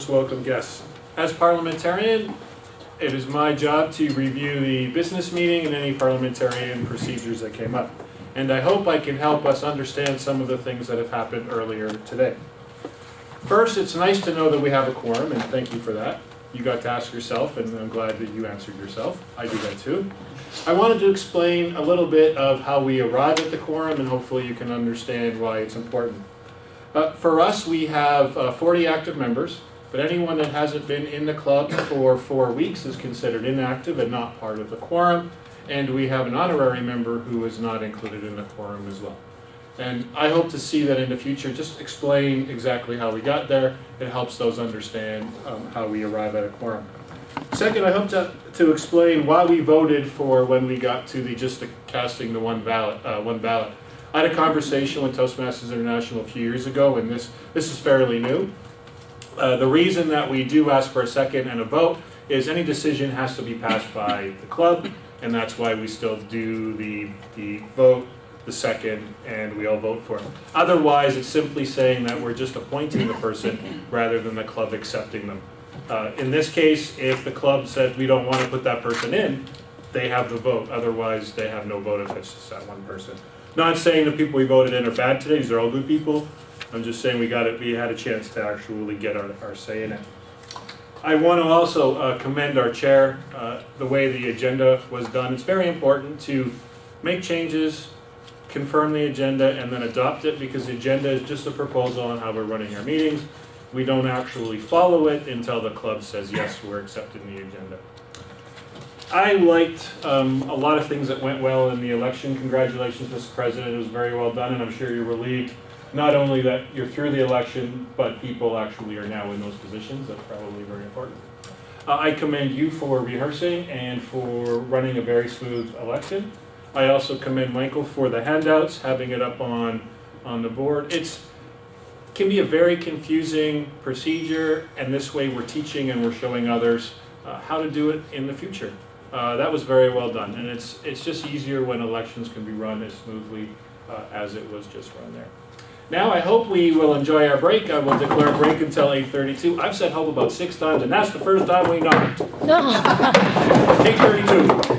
most welcome guests. As parliamentarian, it is my job to review the business meeting and any parliamentarian procedures that came up. And I hope I can help us understand some of the things that have happened earlier today. First, it's nice to know that we have a quorum, and thank you for that. You got to ask yourself, and I'm glad that you answered yourself. I do that too. I wanted to explain a little bit of how we arrive at the quorum, and hopefully you can understand why it's important. For us, we have 40 active members, but anyone that hasn't been in the club for 4 weeks is considered inactive and not part of the quorum. And we have an honorary member who is not included in the quorum as well. And I hope to see that in the future, just explain exactly how we got there. It helps those understand how we arrive at a quorum. Second, I hope to explain why we voted for when we got to just casting the one ballot. I had a conversation with Toastmasters International a few years ago, and this is fairly new. The reason that we do ask for a second and a vote is any decision has to be passed by the club, and that's why we still do the vote, the second, and we all vote for it. Otherwise, it's simply saying that we're just appointing the person rather than the club accepting them. In this case, if the club says we don't want to put that person in, they have the vote. Otherwise, they have no vote if it's just that one person. Not saying the people we voted in are bad today. These are all good people. I'm just saying we had a chance to actually get our say in it. I want to also commend our chair, the way the agenda was done. It's very important to make changes, confirm the agenda, and then adopt it, because the agenda is just a proposal on how we're running our meetings. We don't actually follow it until the club says, yes, we're accepting the agenda. I liked a lot of things that went well in the election. Congratulations, Mr. President. It was very well done, and I'm sure you're relieved not only that you're through the election, but people actually are now in those positions. That's probably very important. I commend you for rehearsing and for running a very smooth election. I also commend Michael for the handouts, having it up on the board. It can be a very confusing procedure, and this way we're teaching and we're showing others how to do it in the future. That was very well done, and it's just easier when elections can be run as smoothly as it was just run there. Now I hope we will enjoy our break. I will declare a break until 8:32. I've said hope about 6 times, and that's the first time we know it. No. 8:32.